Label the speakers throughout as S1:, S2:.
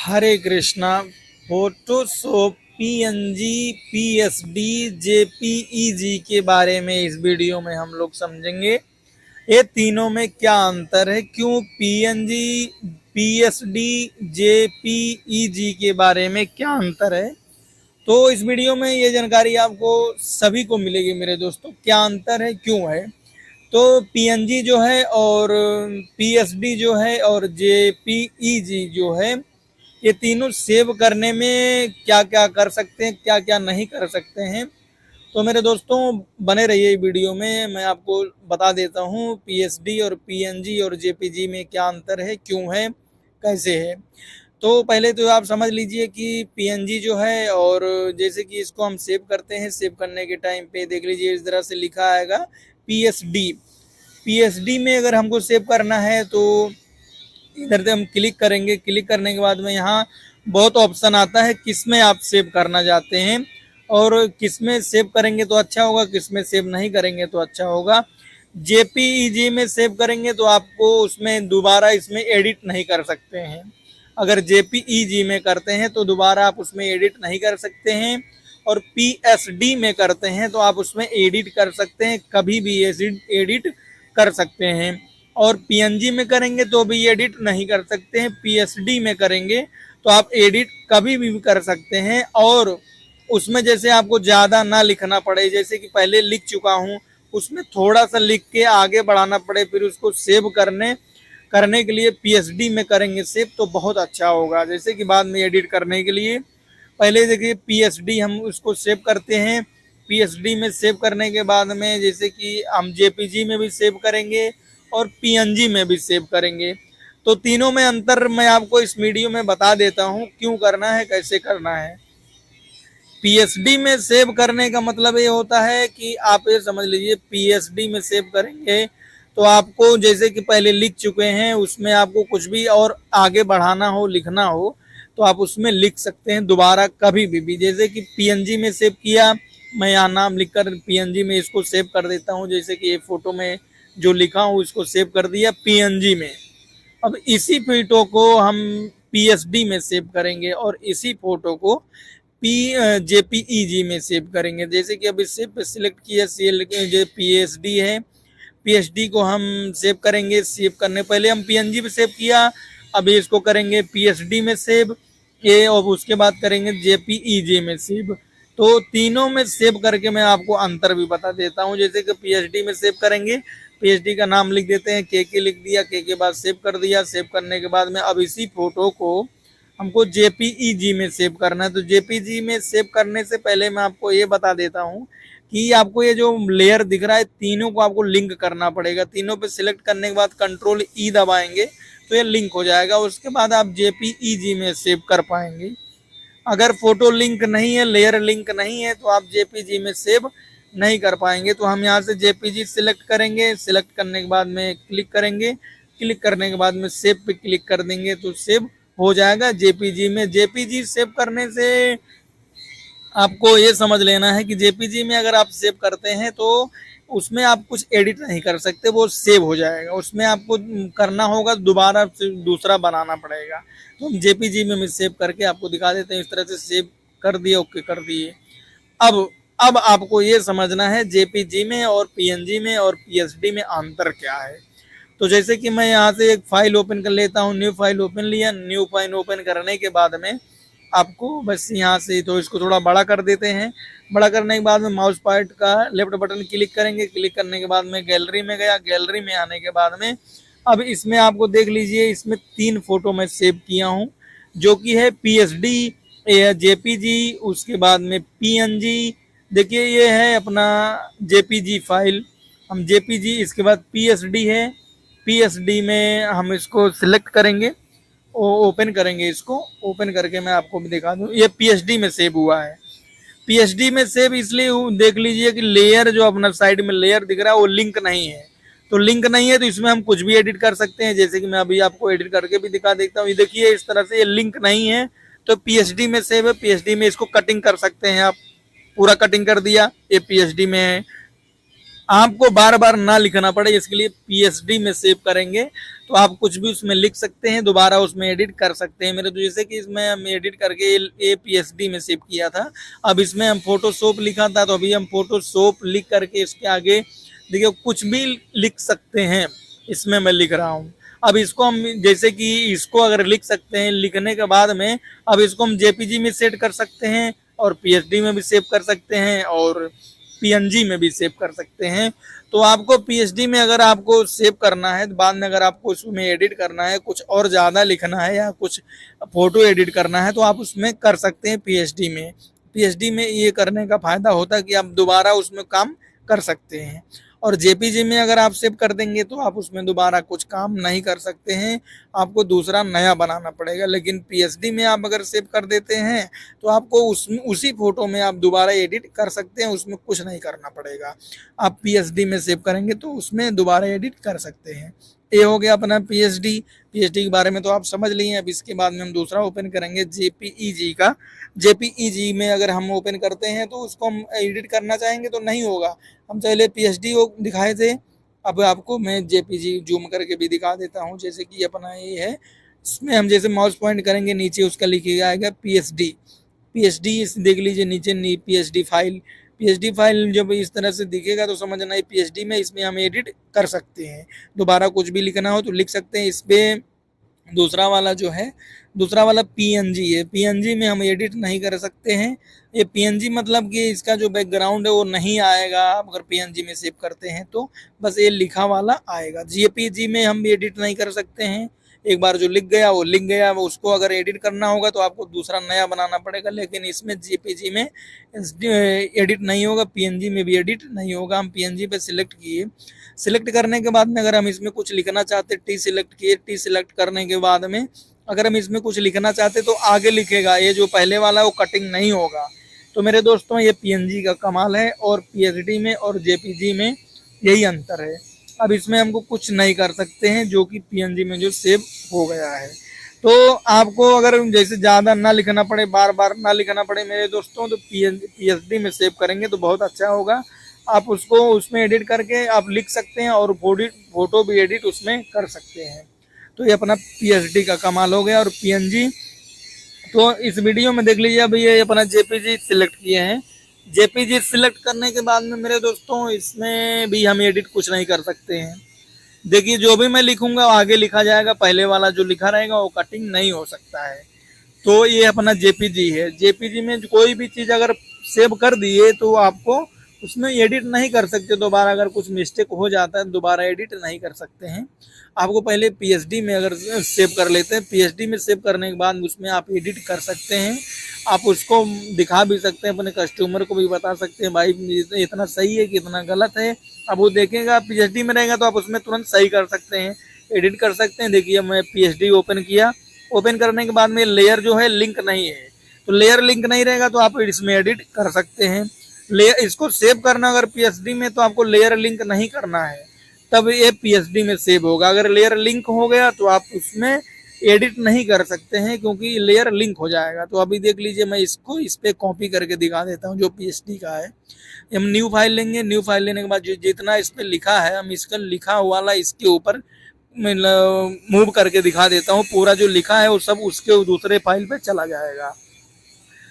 S1: हरे Krishna. Photoshop, PNG, PSD, JPEG के बारे में इस वीडियो में हम लोग समझेंगे। ये तीनों में क्या अंतर है, क्यों पीएनजी, पीएसडी, जेपीईजी के बारे में क्या अंतर है। तो इस वीडियो में ये जानकारी आपको सभी को मिलेगी मेरे दोस्तों, क्या अंतर है, क्यों है। तो पीएनजी जो है और पीएसडी जो है और जेपीईजी जो है, ये तीनों सेव करने में क्या क्या कर सकते हैं, क्या क्या नहीं कर सकते हैं। तो मेरे दोस्तों बने रहिए वीडियो में, मैं आपको बता देता हूँ पीएसडी और पीएनजी और जेपीजी में क्या अंतर है, क्यों है, कैसे है। तो पहले तो आप समझ लीजिए कि पीएनजी जो है, और जैसे कि इसको हम सेव करते हैं, सेव करने के टाइम पे देख लीजिए इस तरह से लिखा आएगा पीएसडी। पीएसडी में अगर हमको सेव करना है तो इधर से हम क्लिक करेंगे। क्लिक करने के बाद में यहाँ बहुत ऑप्शन आता है किस में आप सेव करना चाहते हैं, और किस में सेव करेंगे तो अच्छा होगा, किस में सेव नहीं करेंगे तो अच्छा होगा। जेपीईजी में सेव करेंगे तो आपको उसमें दोबारा इसमें एडिट नहीं कर सकते हैं। अगर जेपीईजी में करते हैं तो दोबारा आप उसमें एडिट नहीं कर सकते हैं, और पीएसडी में करते हैं तो आप उसमें एडिट कर सकते हैं, कभी भी एडिट कर सकते हैं। और पीएनजी में करेंगे तो भी एडिट नहीं कर सकते हैं, पीएसडी में करेंगे तो आप एडिट कभी भी कर सकते हैं। और उसमें जैसे आपको ज़्यादा ना लिखना पड़े, जैसे कि पहले लिख चुका हूँ, उसमें थोड़ा सा लिख के आगे बढ़ाना पड़े, फिर उसको सेव करने करने के लिए पीएसडी में करेंगे सेव तो बहुत अच्छा होगा। जैसे कि बाद में एडिट करने के लिए पहले देखिए पीएसडी हम उसको सेव करते हैं। पीएसडी में सेव करने के बाद में जैसे कि हम जेपीजी में भी सेव करेंगे और पीएनजी में भी सेव करेंगे। तो तीनों में अंतर मैं आपको इस वीडियो में बता देता हूँ, क्यों करना है, कैसे करना है। पीएसडी में सेव करने का मतलब ये होता है कि आप ये समझ लीजिए पीएसडी में सेव करेंगे तो आपको जैसे कि पहले लिख चुके हैं, उसमें आपको कुछ भी और आगे बढ़ाना हो, लिखना हो तो आप उसमें लिख सकते हैं दोबारा कभी भी। जैसे कि पीएनजी में सेव किया, मैं यहाँ नाम लिखकर पीएनजी में इसको सेव कर देता हूँ। जैसे कि ये फोटो में जो लिखा हूँ इसको सेव कर दिया पीएनजी में। अब इसी फोटो को हम पीएसडी में सेव करेंगे और इसी फोटो को जेपीईजी में सेव करेंगे। जैसे कि अब इसे सिलेक्ट किया, जो पीएसडी है, पीएसडी को हम सेव करेंगे। सेव करने पहले हम पीएनजी पे सेव किया, अभी इसको करेंगे पीएसडी में सेव ये, और उसके बाद करेंगे जेपीईजी में सेव। तो तीनों में सेव करके मैं आपको अंतर भी बता देता हूँ। जैसे कि पीएचडी में सेव करेंगे, पीएचडी का नाम लिख देते हैं, के लिख दिया, के बाद सेव कर दिया। सेव करने के बाद में अब इसी फोटो को हमको जेपीईजी में सेव करना है। तो जेपीजी में सेव करने से पहले मैं आपको ये बता देता हूँ कि आपको ये जो लेयर दिख रहा है, तीनों को आपको लिंक करना पड़ेगा। तीनों पे सिलेक्ट करने के बाद कंट्रोल ई दबाएंगे तो ये लिंक हो जाएगा। उसके बाद आप जेपीईजी में सेव कर पाएंगे। अगर फोटो लिंक नहीं है, लेयर लिंक नहीं है, तो आप जेपीजी में सेव नहीं कर पाएंगे। तो हम यहाँ से जेपीजी सिलेक्ट करेंगे। सिलेक्ट करने के बाद में क्लिक करेंगे। क्लिक करने के बाद में सेव पे क्लिक कर देंगे तो सेव हो जाएगा जेपीजी में। जेपीजी सेव करने से आपको ये समझ लेना है कि जेपीजी में अगर आप सेव करते हैं तो उसमें आप कुछ एडिट नहीं कर सकते, वो सेव हो जाएगा। उसमें आपको करना होगा दोबारा दूसरा बनाना पड़ेगा। तो हम जेपीजी में सेव करके आपको दिखा देते हैं। इस तरह से सेव कर दिए, ओके कर दिए। अब आपको ये समझना है जेपीजी में और पीएनजी में और पीएसडी में अंतर क्या है। तो जैसे कि मैं यहाँ से एक फाइल ओपन कर लेता हूँ। न्यू फाइल ओपन लिया। न्यू फाइल ओपन करने के बाद में आपको बस यहाँ से तो इसको थोड़ा बड़ा कर देते हैं। बड़ा करने के बाद में माउस पॉइंटर का लेफ्ट बटन क्लिक करेंगे। क्लिक करने के बाद में गैलरी में गया। गैलरी में आने के बाद में अब इसमें आपको देख लीजिए, इसमें 3 फोटो मैं सेव किया हूँ, जो कि है पीएसडी, जेपीजी, उसके बाद में पीएनजी। देखिए ये है अपना जेपीजी फाइल, हम जेपीजी, इसके बाद पीएसडी है। पीएसडी में हम इसको सिलेक्ट करेंगे, ओपन करेंगे। इसको ओपन करके मैं आपको भी दिखा दूं, ये पीएचडी में सेव हुआ है। पीएचडी में सेव इसलिए देख लीजिए कि लेयर जो अपना साइड में लेयर दिख रहा है वो लिंक नहीं है। तो लिंक नहीं है तो इसमें हम कुछ भी एडिट कर सकते हैं। जैसे कि मैं अभी आपको एडिट करके भी दिखा देता हूँ। ये देखिए इस तरह से ये लिंक नहीं है तो पीएचडी में सेव है। पीएचडी में इसको कटिंग कर सकते हैं आप, पूरा कटिंग कर दिया, ये पीएचडी में है। आपको बार बार ना लिखना पड़े, इसके लिए पीएचडी में सेव करेंगे तो आप कुछ भी उसमें लिख सकते हैं, दोबारा उसमें एडिट कर सकते हैं। मेरे तो जैसे कि इसमें हम एडिट करके ये पीएचडी में सेव किया था, अब इसमें हम फोटोशॉप लिखा था तो अभी हम फोटोशॉप लिख करके इसके आगे देखिए कुछ भी लिख सकते हैं, इसमें मैं लिख रहा हूँ। अब इसको हम जैसे कि इसको अगर लिख सकते हैं, लिखने के बाद में अब इसको हम जेपीजी में सेट कर सकते हैं और पीएचडी में भी सेव कर सकते हैं और पीएनजी में भी सेव कर सकते हैं। तो आपको पीएचडी में अगर आपको सेव करना है, बाद में अगर आपको उसमें एडिट करना है, कुछ और ज़्यादा लिखना है या कुछ फोटो एडिट करना है तो आप उसमें कर सकते हैं पीएचडी में। पीएचडी में ये करने का फ़ायदा होता है कि आप दोबारा उसमें काम कर सकते हैं। और जेपीजी में अगर आप सेव कर देंगे तो आप उसमें दोबारा कुछ काम नहीं कर सकते हैं, आपको दूसरा नया बनाना पड़ेगा। लेकिन पीएचडी में आप अगर सेव कर देते हैं तो आपको उसमें उसी फोटो में आप दोबारा एडिट कर सकते हैं, उसमें कुछ नहीं करना पड़ेगा। आप पीएचडी में सेव करेंगे तो उसमें दोबारा एडिट कर सकते हैं। ये हो गया अपना पीएचडी। पीएचडी के बारे में तो आप समझ लिए। अब इसके बाद में हम दूसरा ओपन करेंगे जेपीईजी का। जेपीईजी में अगर हम ओपन करते हैं तो उसको हम एडिट करना चाहेंगे तो नहीं होगा। हम पहले पीएचडी दिखाए थे, अब आपको मैं जेपीजी जूम करके भी दिखा देता हूँ। जैसे कि अपना ये है, इसमें हम जैसे माउस पॉइंट करेंगे नीचे उसका लिखा आएगा पीएचडी। पीएचडी देख लीजिए नीचे पीएचडी फाइल। पीएचडी फाइल जब इस तरह से दिखेगा तो समझना है पीएचडी में, इसमें हम एडिट कर सकते हैं। दोबारा कुछ भी लिखना हो तो लिख सकते हैं। इस पे दूसरा वाला जो है, दूसरा वाला पीएनजी है। पीएनजी में हम एडिट नहीं कर सकते हैं। ये पीएनजी मतलब कि इसका जो बैकग्राउंड है वो नहीं आएगा आप अगर पीएनजी में सेव करते हैं तो, बस ये लिखा वाला आएगा। जेपीजी में हम एडिट नहीं कर सकते हैं, एक बार जो लिख गया वो लिख गया, उसको अगर एडिट करना होगा तो आपको दूसरा नया बनाना पड़ेगा। लेकिन इसमें जेपीजी में एडिट नहीं होगा, पीएनजी में भी एडिट नहीं होगा। हम पीएनजी पे सिलेक्ट किए, सिलेक्ट करने के बाद में अगर हम इसमें कुछ लिखना चाहते, टी सिलेक्ट किए, टी सिलेक्ट करने के बाद में अगर हम इसमें कुछ लिखना चाहते तो आगे लिखेगा, ये जो पहले वाला है वो कटिंग नहीं होगा। तो मेरे दोस्तों ये पीएनजी का कमाल है और पीएचडी में और जेपीजी में यही अंतर है। अब इसमें हमको कुछ नहीं कर सकते हैं जो कि पीएनजी में जो सेव हो गया है। तो आपको अगर जैसे ज़्यादा ना लिखना पड़े, बार बार ना लिखना पड़े मेरे दोस्तों, तो पीएचडी में सेव करेंगे तो बहुत अच्छा होगा। आप उसको उसमें एडिट करके आप लिख सकते हैं और फोटो भी एडिट उसमें कर सकते हैं। तो ये अपना पीएचडी का कमाल हो गया। और पीएनजी तो इस वीडियो में देख लीजिए, अभी ये अपना जेपीजी सिलेक्ट किए हैं। जेपीजी सिलेक्ट करने के बाद में मेरे दोस्तों इसमें भी हम एडिट कुछ नहीं कर सकते हैं। देखिए जो भी मैं लिखूंगा आगे लिखा जाएगा, पहले वाला जो लिखा रहेगा वो कटिंग नहीं हो सकता है। तो ये अपना जेपीजी है। जेपीजी में कोई भी चीज़ अगर सेव कर दिए तो आपको उसमें एडिट नहीं कर सकते। दोबारा अगर कुछ मिस्टेक हो जाता है दोबारा एडिट नहीं कर सकते हैं। आपको पहले पीएचडी में अगर सेव कर लेते हैं, पीएचडी में सेव करने के बाद उसमें आप एडिट कर सकते हैं। आप उसको दिखा भी सकते हैं, अपने कस्टमर को भी बता सकते हैं भाई इतना सही है कि इतना गलत है। अब वो देखेगा, पीएचडी में रहेगा तो आप उसमें तुरंत सही कर सकते हैं, एडिट कर सकते हैं। देखिए मैं पीएचडी ओपन किया, ओपन करने के बाद में लेयर जो है लिंक नहीं है, तो लेयर लिंक नहीं रहेगा तो आप इसमें एडिट कर सकते हैं। इसको सेव करना अगर पीएचडी में तो आपको लेयर लिंक नहीं करना है, तब ये पीएचडी में सेव होगा। अगर लेयर लिंक हो गया तो आप उसमें एडिट नहीं कर सकते हैं क्योंकि लेयर लिंक हो जाएगा। तो अभी देख लीजिए मैं इसको इस पर कॉपी करके दिखा देता हूँ जो पीएचडी का है। हम न्यू फाइल लेंगे, न्यू फाइल लेने के बाद जितना इस पर लिखा है हम इसका लिखा वाला इसके ऊपर मूव करके दिखा देता हूँ। पूरा जो लिखा है वो सब उसके दूसरे फाइल पे चला जाएगा।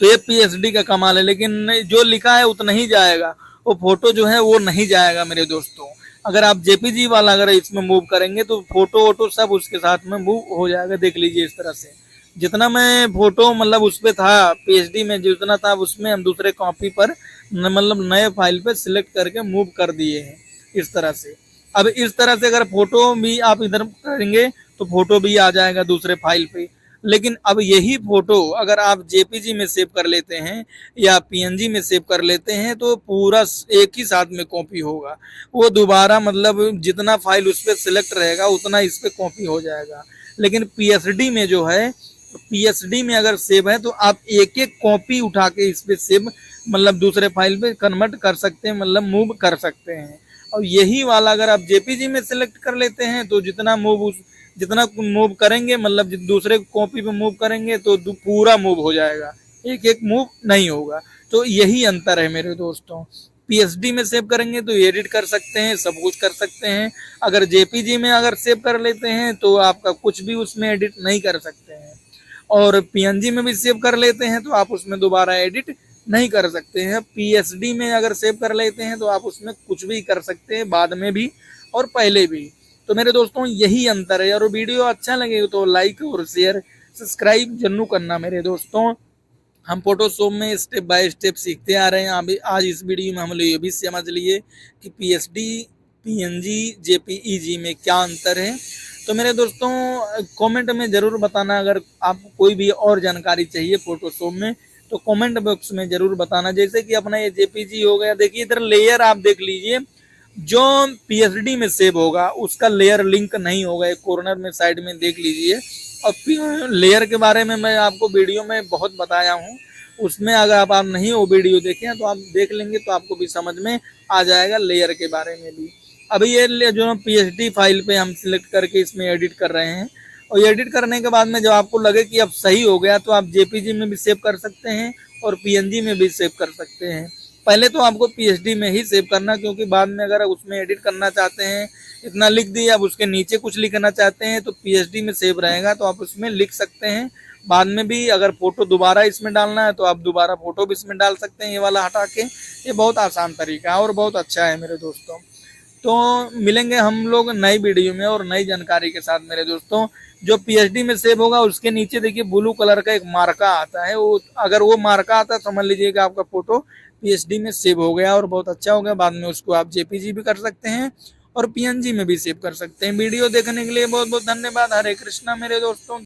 S1: तो ये पीएचडी का कमाल है। लेकिन जो लिखा है उतना ही जाएगा, वो फोटो जो है वो नहीं जाएगा मेरे दोस्तों। अगर आप जेपीजी वाला अगर इसमें मूव करेंगे तो फोटो वोटो सब उसके साथ में मूव हो जाएगा। देख लीजिए इस तरह से जितना मैं फोटो मतलब उस पर था पीएचडी में जितना था उसमें हम दूसरे कॉपी पर मतलब नए फाइल पे सिलेक्ट करके मूव कर दिए हैं इस तरह से। अब इस तरह से अगर फोटो भी आप इधर करेंगे तो फोटो भी आ जाएगा दूसरे फाइल पे। लेकिन अब यही फोटो अगर आप जेपीजी में सेव कर लेते हैं या पीएनजी में सेव कर लेते हैं तो पूरा एक ही साथ में कॉपी होगा। वो दोबारा मतलब जितना फाइल उस पर सिलेक्ट रहेगा उतना इस पर कॉपी हो जाएगा। लेकिन पीएचडी में जो है, पीएचडी में अगर सेव है तो आप एक एक कॉपी उठा के इस पे सेव मतलब दूसरे फाइल पे कन्वर्ट कर सकते हैं, मतलब मूव कर सकते हैं। और यही वाला अगर आप जेपीजी में सिलेक्ट कर लेते हैं तो जितना मूव करेंगे मतलब दूसरे कॉपी पे मूव करेंगे तो पूरा मूव हो जाएगा, एक एक मूव नहीं होगा। तो यही अंतर है मेरे दोस्तों। पीएसडी में सेव करेंगे तो एडिट कर सकते हैं, सब कुछ कर सकते हैं। अगर जेपीजी में अगर सेव कर लेते हैं तो आपका कुछ भी उसमें एडिट नहीं कर सकते हैं। और पीएनजी में भी सेव कर लेते हैं तो आप उसमें दोबारा एडिट नहीं कर सकते हैं। पीएसडी में अगर सेव कर लेते हैं तो आप उसमें कुछ भी कर सकते हैं, बाद में भी और पहले भी। तो मेरे दोस्तों यही अंतर है। और वीडियो अच्छा लगे तो लाइक और शेयर सब्सक्राइब जरूर करना मेरे दोस्तों। हम फोटोशॉप में स्टेप बाय स्टेप सीखते आ रहे हैं। अभी आज इस वीडियो में हम लोग ये भी समझ लिए कि पीएसडी, पीएनजी, जेपीईजी में क्या अंतर है। तो मेरे दोस्तों कमेंट में ज़रूर बताना, अगर आपको कोई भी और जानकारी चाहिए फोटोशॉप में तो कमेंट बॉक्स में ज़रूर बताना। जैसे कि अपना ये जेपीजी हो गया, देखिए इधर लेयर आप देख लीजिए, जो पीएसडी में सेव होगा उसका लेयर लिंक नहीं होगा, एक कॉर्नर में साइड में देख लीजिए। और लेयर के बारे में मैं आपको वीडियो में बहुत बताया हूँ, उसमें अगर आप नहीं वो वीडियो देखें तो आप देख लेंगे तो आपको भी समझ में आ जाएगा लेयर के बारे में भी। अभी ये जो पीएसडी फाइल पे हम सिलेक्ट करके इसमें एडिट कर रहे हैं, और एडिट करने के बाद में जब आपको लगे कि अब सही हो गया तो आप जेपीजी में भी सेव कर सकते हैं और पीएनजी में भी सेव कर सकते हैं। पहले तो आपको पीएसडी में ही सेव करना, क्योंकि बाद में अगर उसमें एडिट करना चाहते हैं, इतना लिख दिया, अब उसके नीचे कुछ लिखना चाहते हैं तो पीएसडी में सेव रहेगा तो आप उसमें लिख सकते हैं। बाद में भी अगर फोटो दोबारा इसमें डालना है तो आप दोबारा फोटो भी इसमें डाल सकते हैं, ये वाला हटा के। ये बहुत आसान तरीका है और बहुत अच्छा है मेरे दोस्तों। तो मिलेंगे हम लोग नई वीडियो में और नई जानकारी के साथ मेरे दोस्तों। जो पीएचडी में सेव होगा उसके नीचे देखिए ब्लू कलर का एक मार्का आता है, वो अगर वो मार्का आता है समझ लीजिएगा आपका फोटो पीएचडी में सेव हो गया और बहुत अच्छा हो गया। बाद में उसको आप जेपीजी भी कर सकते हैं और पीएनजी में भी सेव कर सकते हैं। वीडियो देखने के लिए बहुत बहुत धन्यवाद। हरे कृष्णा मेरे दोस्तों।